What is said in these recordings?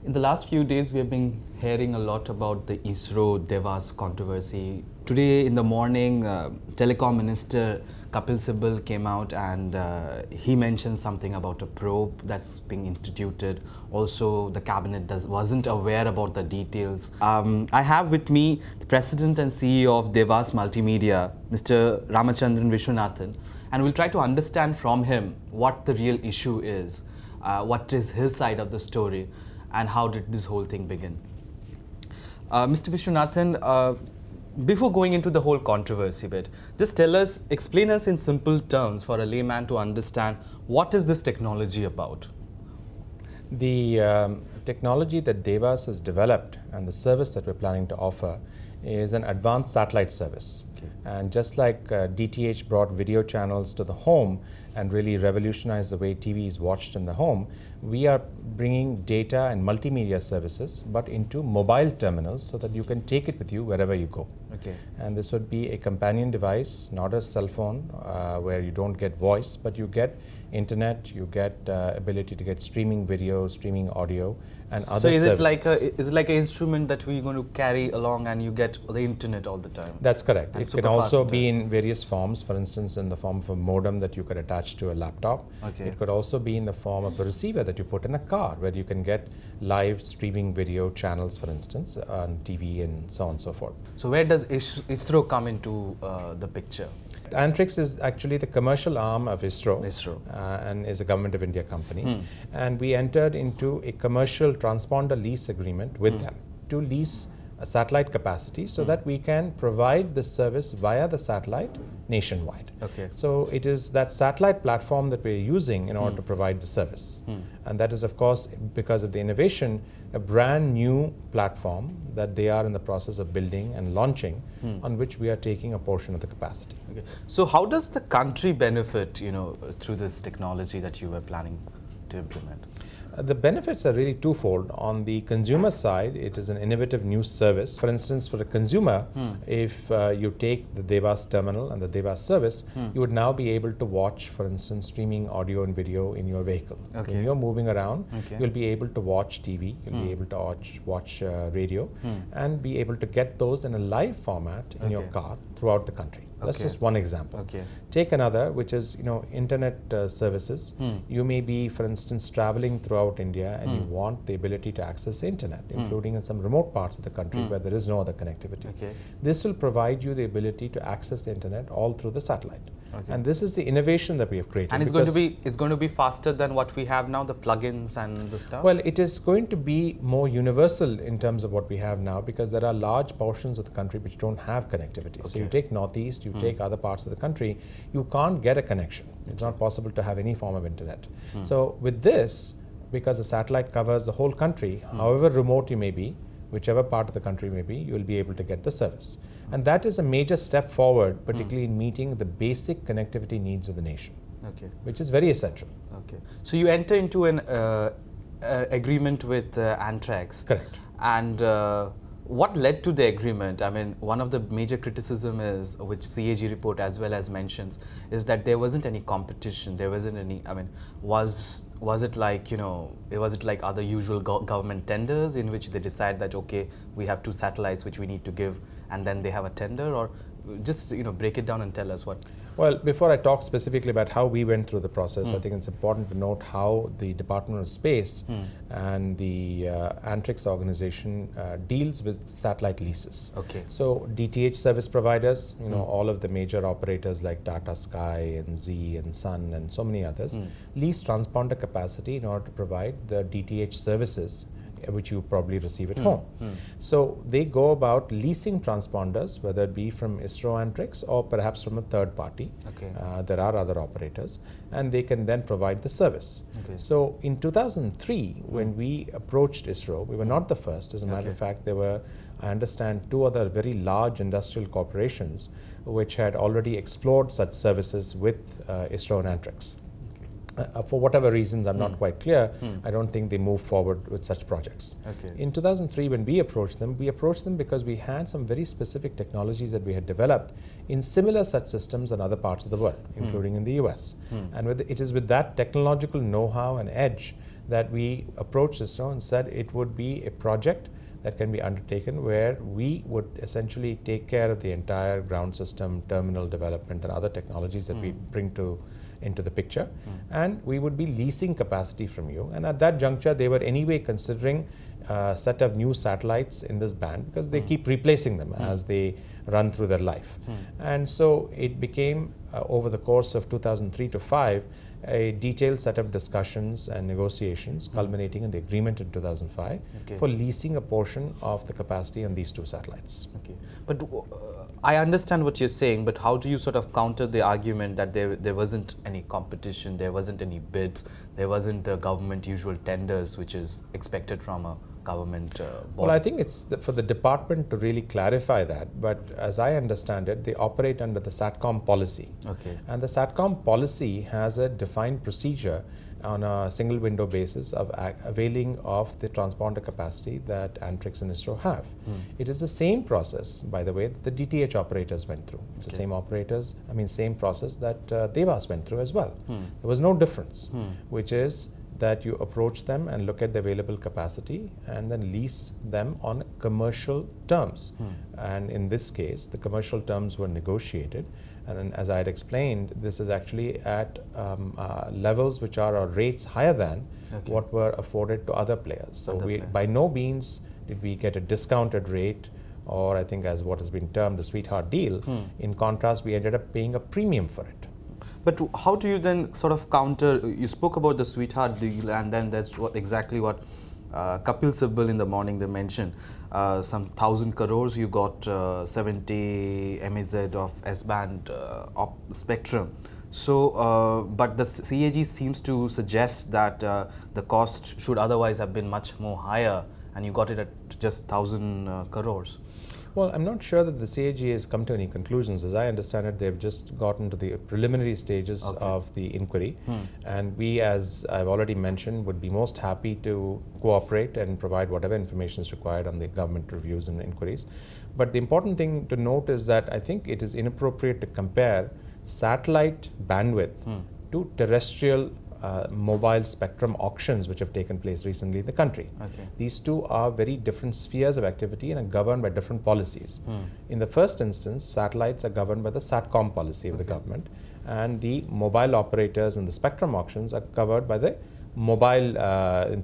In the last few days, we have been hearing a lot about the ISRO Devas controversy. Today in the morning, Telecom Minister Kapil Sibal came out and he mentioned something about a probe that's being instituted. Also, the cabinet wasn't aware about the details. I have with me the President and CEO of Devas Multimedia, Mr. Ramachandran Viswanathan, and we'll try to understand from him what the real issue is, what is his side of the story, and how did this whole thing begin. Mr. Viswanathan, before going into the whole controversy bit, just explain us in simple terms for a layman to understand what is this technology about. The technology that Devas has developed and the service that we're planning to offer is an advanced satellite service. Okay. And just like DTH brought video channels to the home and really revolutionized the way TV is watched in the home, we are bringing data and multimedia services but into mobile terminals so that you can take it with you wherever you go. Okay. And this would be a companion device, not a cell phone where you don't get voice, but you get internet, you get ability to get streaming video, streaming audio, and other services. So is it like an instrument that we're going to carry along and you get the internet all the time? That's correct. And it can also be in various forms, for instance in the form of a modem that you could attach to a laptop. Okay. It could also be in the form of a receiver that you put in a car where you can get live streaming video channels, for instance, on TV and so on and so forth. So where does ISRO come into the picture? Antrix is actually the commercial arm of ISRO, and is a Government of India company. And we entered into a commercial transponder lease agreement with them to lease a satellite capacity so that we can provide this service via the satellite nationwide. Okay. So it is that satellite platform that we're using in order to provide the service. And that is, of course, because of the innovation, a brand new platform that they are in the process of building and launching, on which we are taking a portion of the capacity. Okay. So how does the country benefit, through this technology that you were planning to implement? The benefits are really twofold. On the consumer side, it is an innovative new service. For instance, for a consumer, if you take the Devas terminal and the Devas service, you would now be able to watch, for instance, streaming audio and video in your vehicle. Okay. When you're moving around, you'll be able to watch TV, you'll be able to watch radio, and be able to get those in a live format in your car throughout the country. That's just one example. Okay. Take another, which is internet services. You may be, for instance, traveling throughout India and you want the ability to access the internet, including in some remote parts of the country where there is no other connectivity. Okay. This will provide you the ability to access the internet all through the satellite. Okay. And this is the innovation that we have created. And it's going to be faster than what we have now, the plugins and the stuff? Well, it is going to be more universal in terms of what we have now, because there are large portions of the country which don't have connectivity. Okay. So you take Northeast, you take other parts of the country, you can't get a connection. It's not possible to have any form of internet. So with this, because the satellite covers the whole country, however remote you may be, whichever part of the country may be, you will be able to get the service. And that is a major step forward, particularly in meeting the basic connectivity needs of the nation, which is very essential. Okay. So you enter into an agreement with Antrix. Correct. And what led to the agreement? I mean, one of the major criticism is, which CAG report as well as mentions, is that there wasn't any competition. There wasn't any. I mean, was it like was it like other usual government tenders in which they decide that okay, we have 2 satellites which we need to give, and then they have a tender, or just break it down and tell us what. Well, before I talk specifically about how we went through the process, I think it's important to note how the Department of Space and the Antrix organization deals with satellite leases. Okay. So DTH service providers, all of the major operators like Tata Sky and Z and Sun and so many others, lease transponder capacity in order to provide the DTH services which you probably receive at home. So they go about leasing transponders, whether it be from ISRO Antrix or perhaps from a third party. Okay. There are other operators, and they can then provide the service. Okay. So in 2003, when we approached ISRO, we were not the first. As a matter of fact, there were, I understand, 2 other very large industrial corporations which had already explored such services with ISRO and Antrix. For whatever reasons, I'm not quite clear, I don't think they move forward with such projects. Okay. In 2003, when we approached them because we had some very specific technologies that we had developed in similar such systems in other parts of the world, including in the US. And it is with that technological know-how and edge that we approached ISRO and said it would be a project that can be undertaken where we would essentially take care of the entire ground system, terminal development, and other technologies that we bring into the picture, and we would be leasing capacity from you. And at that juncture, they were anyway considering a set of new satellites in this band because they keep replacing them as they run through their life. And so it became, over the course of 2003 to 5, a detailed set of discussions and negotiations culminating in the agreement in 2005 for leasing a portion of the capacity on these two satellites. Okay. But I understand what you're saying, but how do you sort of counter the argument that there wasn't any competition, there wasn't any bids, there wasn't the government usual tenders which is expected from a government body? Well, I think it's for the department to really clarify that, but as I understand it, they operate under the SATCOM policy. Okay. And the SATCOM policy has a defined procedure on a single window basis of availing of the transponder capacity that Antrix and ISRO have. It is the same process, by the way, that the DTH operators went through. It's the same process that Devas went through as well. There was no difference, which is that you approach them and look at the available capacity and then lease them on commercial terms. And in this case, the commercial terms were negotiated. And then, as I had explained, this is actually at levels which are rates higher than what were afforded to other players. So by no means did we get a discounted rate, or I think as what has been termed a sweetheart deal. In contrast, we ended up paying a premium for it. But how do you then sort of counter, you spoke about the sweetheart deal, and then that's exactly what Kapil Sibal in the morning they mentioned. Some 1,000 crores, you got 70 MEZ of S-band spectrum. So, but the CAG seems to suggest that the cost should otherwise have been much more higher, and you got it at just 1,000 crores. Well, I'm not sure that the CAG has come to any conclusions. As I understand it, they've just gotten to the preliminary stages of the inquiry. And we, as I've already mentioned, would be most happy to cooperate and provide whatever information is required on the government reviews and inquiries. But the important thing to note is that I think it is inappropriate to compare satellite bandwidth to terrestrial mobile spectrum auctions which have taken place recently in the country. These two are very different spheres of activity and are governed by different policies. In the first instance, satellites are governed by the SATCOM policy of the government, and the mobile operators and the spectrum auctions are covered by the mobile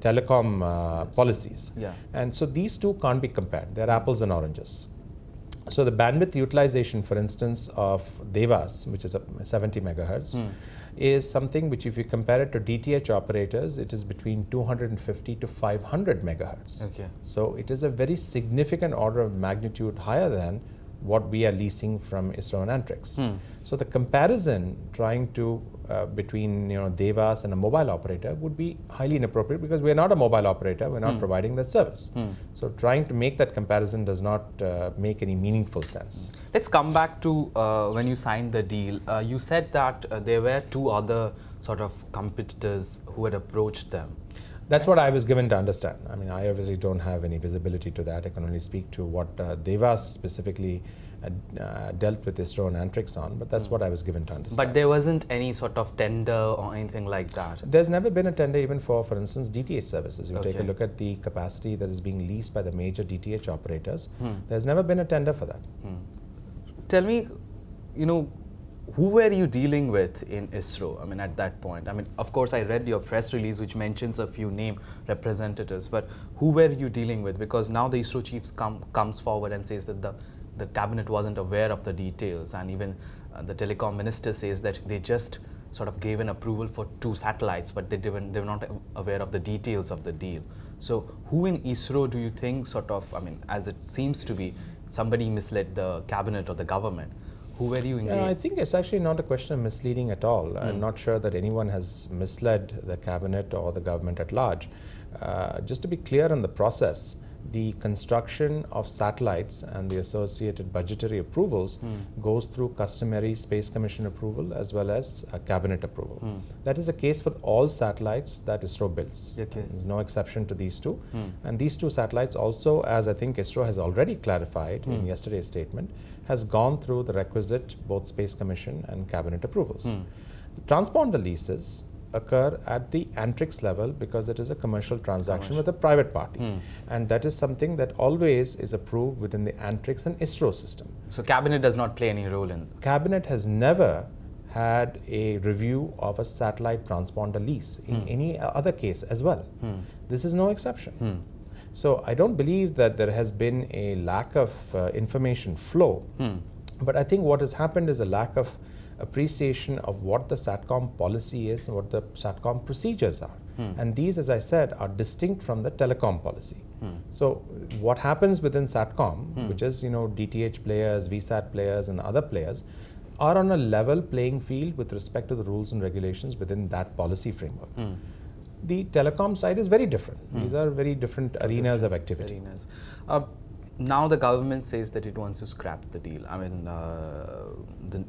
telecom policies. And so these two can't be compared. They're apples and oranges. So the bandwidth utilization, for instance, of Devas, which is 70 megahertz, is something which, if you compare it to DTH operators, it is between 250 to 500 megahertz. So it is a very significant order of magnitude higher than what we are leasing from ISRO and Antrix. So the comparison trying to between Devas and a mobile operator would be highly inappropriate, because we are not a mobile operator, we're not providing that service. So trying to make that comparison does not make any meaningful sense. Let's come back to when you signed the deal. You said that there were two other sort of competitors who had approached them. That's what I was given to understand. I mean, I obviously don't have any visibility to that. I can only speak to what Devas specifically dealt with ISRO and Antrix on, but that's what I was given to understand. But there wasn't any sort of tender or anything like that? There's never been a tender even for instance, DTH services. You take a look at the capacity that is being leased by the major DTH operators. There's never been a tender for that. Tell me, who were you dealing with in ISRO? I mean, at that point, I mean, of course, I read your press release, which mentions a few name representatives, but who were you dealing with? Because now the ISRO chief comes forward and says that the cabinet wasn't aware of the details, and even the telecom minister says that they just sort of gave an approval for 2 satellites, but they were not aware of the details of the deal. So, who in ISRO do you think sort of, I mean, as it seems to be, somebody misled the cabinet or the government? Who were you engaged? I think it's actually not a question of misleading at all. I'm not sure that anyone has misled the cabinet or the government at large. Just to be clear on the process, the construction of satellites and the associated budgetary approvals goes through customary Space Commission approval as well as cabinet approval. That is the case for all satellites that ISRO builds. There's no exception to these two. And these 2 satellites also, as I think ISRO has already clarified in yesterday's statement, has gone through the requisite both Space Commission and cabinet approvals. The transponder leases occur at the Antrix level because it is a commercial transaction with a private party. And that is something that always is approved within the Antrix and ISRO system. So cabinet does not play any role in Cabinet has never had a review of a satellite transponder lease in any other case as well. This is no exception. So I don't believe that there has been a lack of information flow, but I think what has happened is a lack of appreciation of what the SATCOM policy is and what the SATCOM procedures are. And these, as I said, are distinct from the telecom policy. So what happens within SATCOM, which is, DTH players, VSAT players and other players, are on a level playing field with respect to the rules and regulations within that policy framework. The telecom side is very different. These are very different arenas of activity. Now the government says that it wants to scrap the deal. I mean,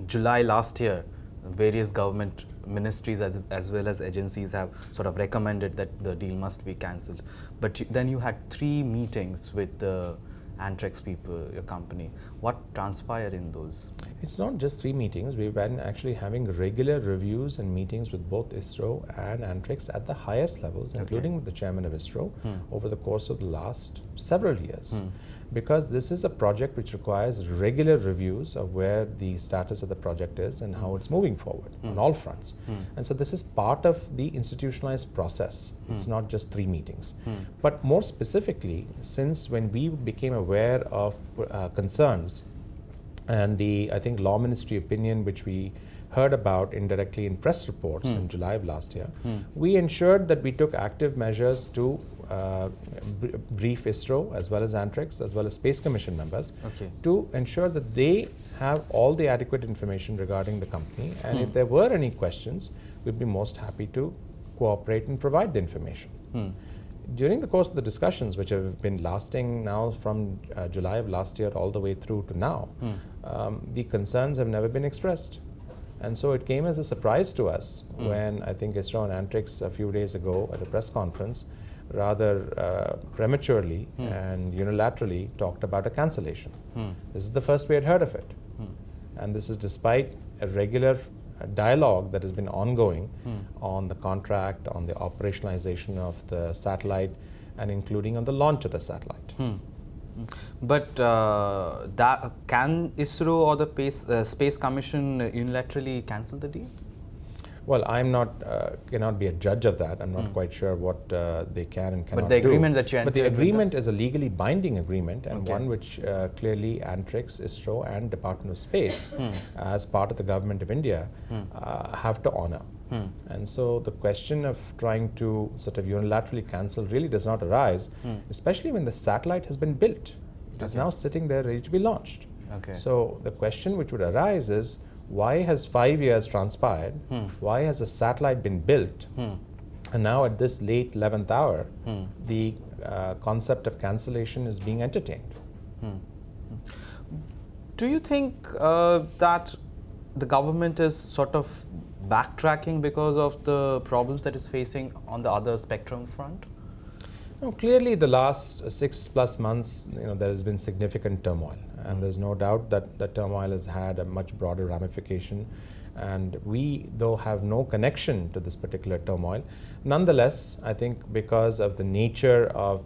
July last year, various government ministries as well as agencies have sort of recommended that the deal must be cancelled. But then you had 3 meetings with the Antrix people, your company. What transpired in those? It's not just 3 meetings. We've been actually having regular reviews and meetings with both ISRO and Antrix at the highest levels, including with the chairman of ISRO, over the course of the last several years. Because this is a project which requires regular reviews of where the status of the project is and how it's moving forward on all fronts. And so this is part of the institutionalized process. It's not just 3 meetings. But more specifically, since when we became aware of concerns and the, I think, Law Ministry opinion which we heard about indirectly in press reports in July of last year, we ensured that we took active measures to brief ISRO as well as Antrix as well as Space Commission members to ensure that they have all the adequate information regarding the company, and if there were any questions, we'd be most happy to cooperate and provide the information. During the course of the discussions, which have been lasting now from July of last year all the way through to now, the concerns have never been expressed. And so it came as a surprise to us when I think ISRO and Antrix a few days ago at a press conference rather prematurely and unilaterally talked about a cancellation. This is the first we had heard of it. And this is despite a regular dialogue that has been ongoing on the contract, on the operationalization of the satellite, and including on the launch of the satellite. But can ISRO or the Space Commission unilaterally cancel the deal? Well, I'm not, cannot be a judge of that. I'm not quite sure what they can and cannot do. But the agreement that you entered. But the agreement is a legally binding agreement, and one which clearly Antrix, ISRO and Department of Space, as part of the Government of India, have to honor. And so the question of trying to sort of unilaterally cancel really does not arise, especially when the satellite has been built. It is now sitting there ready to be launched. So the question which would arise is, why has 5 years transpired? Why has a satellite been built? And now at this late 11th hour, the concept of cancellation is being entertained. Do you think that the government is sort of backtracking because of the problems that it's facing on the other spectrum front? No, clearly the last 6+ months, there has been significant turmoil, and there's no doubt that the turmoil has had a much broader ramification, and we, though, have no connection to this particular turmoil. Nonetheless, I think because of the nature of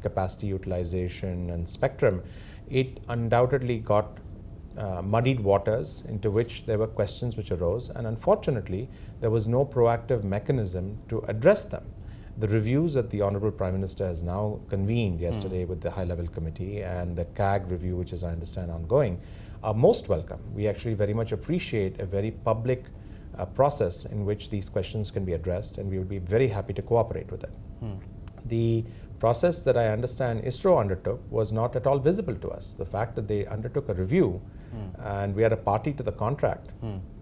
capacity utilization and spectrum, it undoubtedly got muddied waters into which there were questions which arose, and unfortunately there was no proactive mechanism to address them. The reviews that the Honorable Prime Minister has now convened yesterday with the high-level committee, and the CAG review, which is, I understand, ongoing, are most welcome. We actually very much appreciate a very public process in which these questions can be addressed, and we would be very happy to cooperate with it. The process that I understand ISRO undertook was not at all visible to us. The fact that they undertook a review and we are a party to the contract,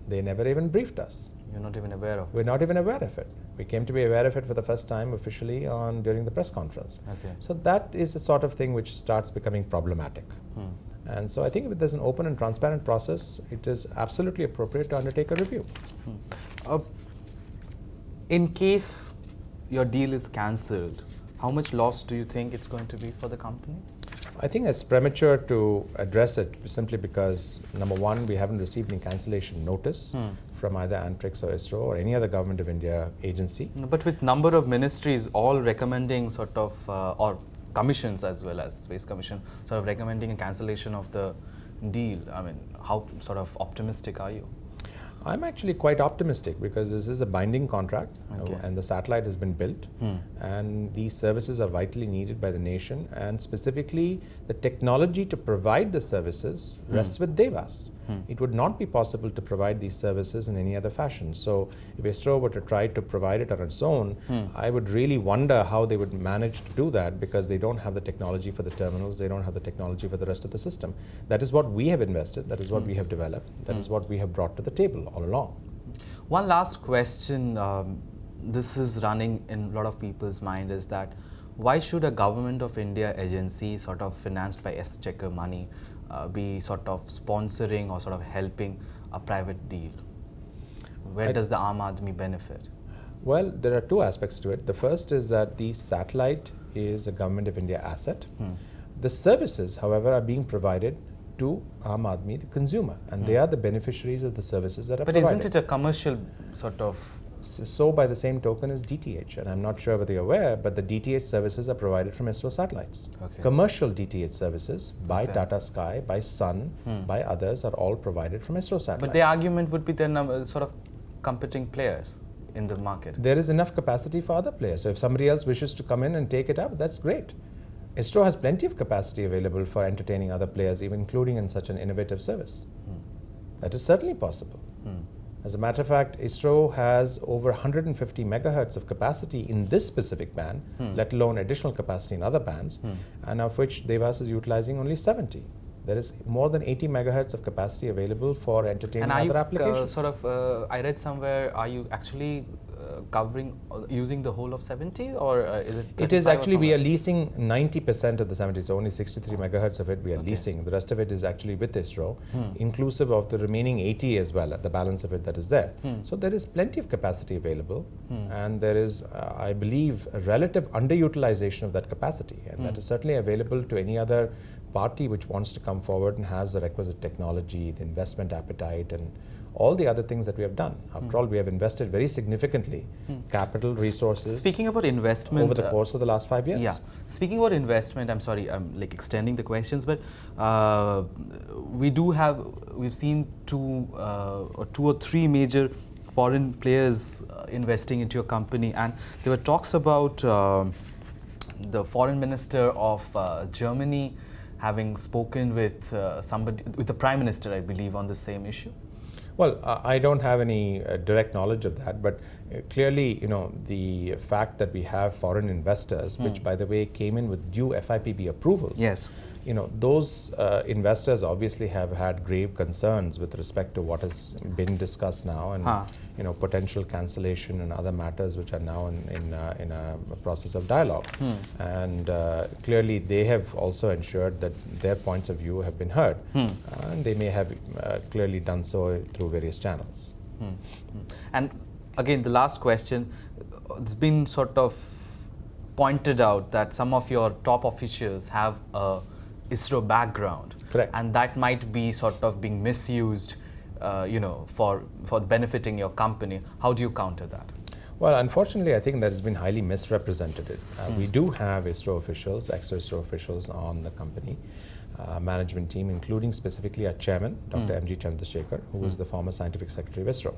they never even briefed us. You're not even aware of it? We're not even aware of it. We came to be aware of it for the first time officially during the press conference. So that is the sort of thing which starts becoming problematic. And so I think if there's an open and transparent process, it is absolutely appropriate to undertake a review. In case your deal is cancelled, how much loss do you think it's going to be for the company? I think it's premature to address it simply because, number one, we haven't received any cancellation notice from either Antrix or ISRO or any other Government of India agency. But with number of ministries all recommending sort of, or commissions as well as Space Commission, sort of recommending a cancellation of the deal, I mean, how sort of optimistic are you? I'm actually quite optimistic because this is a binding contract and the satellite has been built and these services are vitally needed by the nation, and specifically the technology to provide the services rests with Devas. It would not be possible to provide these services in any other fashion. So if ISRO were to try to provide it on its own, I would really wonder how they would manage to do that, because they don't have the technology for the terminals, they don't have the technology for the rest of the system. That is what we have invested, that is what we have developed, that is what we have brought to the table all along. One last question, this is running in a lot of people's mind, is that why should a Government of India agency sort of financed by S-Checker money be sort of sponsoring or sort of helping a private deal? Where does the Aam Aadmi benefit? Well, there are two aspects to it. The first is that the satellite is a Government of India asset. The services, however, are being provided to Aam Aadmi, the consumer, and they are the beneficiaries of the services that are provided. But isn't it a commercial sort of? So by the same token is DTH, and I'm not sure whether you're aware, but the DTH services are provided from ISRO satellites. Commercial DTH services by Tata Sky, by Sun, by others are all provided from ISRO satellites. But the argument would be then sort of competing players in the market. There is enough capacity for other players. So if somebody else wishes to come in and take it up, that's great. ISRO has plenty of capacity available for entertaining other players, even including in such an innovative service. That is certainly possible. As a matter of fact, ISRO has over 150 megahertz of capacity in this specific band, let alone additional capacity in other bands, and of which Devas is utilizing only 70. There is more than 80 megahertz of capacity available for entertaining other applications. I read somewhere, are you actually covering, using the whole of 70, or is it 35? It is actually, we are leasing 90% of the 70, so only 63 megahertz of it we are leasing. The rest of it is actually with ISRO, inclusive of the remaining 80 as well, the balance of it that is there. So there is plenty of capacity available, and there is, I believe, a relative underutilization of that capacity, and that is certainly available to any other party which wants to come forward and has the requisite technology, the investment appetite, and all the other things that we have done. After all, we have invested very significantly capital resources. Speaking about investment, over the course of the last 5 years. Yeah. Speaking about investment, I'm sorry, I'm like extending the questions, but we've seen two or three major foreign players investing into your company, and there were talks about the foreign minister of Germany having spoken with with the Prime Minister, I believe, on the same issue. Well, I don't have any direct knowledge of that, but clearly, the fact that we have foreign investors, which by the way came in with due FIPB approvals. Yes. Those investors obviously have had grave concerns with respect to what has been discussed now, and potential cancellation and other matters which are now in a process of dialogue. And clearly they have also ensured that their points of view have been heard, and they may have clearly done so through various channels. And again, the last question, it's been sort of pointed out that some of your top officials have a ISRO background. Correct. And that might be sort of being misused for benefiting your company. How do you counter that? Well, unfortunately, I think that has been highly misrepresented. We do have ISRO officials, ex-ISRO officials on the company management team, including specifically our chairman, Dr. M.G. Chandrasekhar, who was the former scientific secretary of ISRO.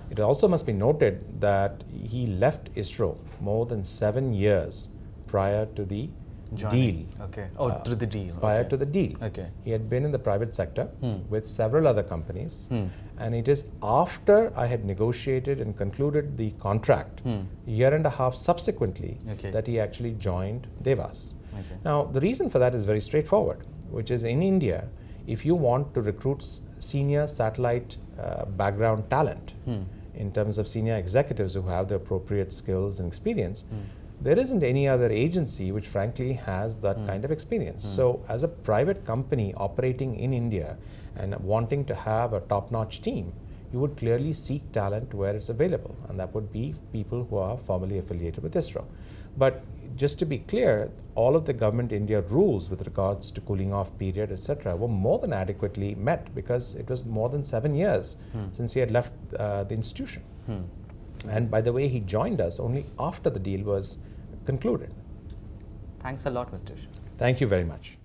It also must be noted that he left ISRO more than 7 years prior to the deal. Okay. Oh, through the deal. Prior to the deal. Okay. He had been in the private sector with several other companies, and it is after I had negotiated and concluded the contract, a year and a half subsequently, that he actually joined Devas. Now, the reason for that is very straightforward, which is in India, if you want to recruit senior satellite background talent, in terms of senior executives who have the appropriate skills and experience, there isn't any other agency which frankly has that kind of experience. So as a private company operating in India and wanting to have a top-notch team, you would clearly seek talent where it's available, and that would be people who are formally affiliated with ISRO. But just to be clear, all of the government India rules with regards to cooling off period, etc., were more than adequately met, because it was more than 7 years since he had left the institution. And by the way, he joined us only after the deal was concluded. Thanks a lot, Mr. Shah. Thank you very much.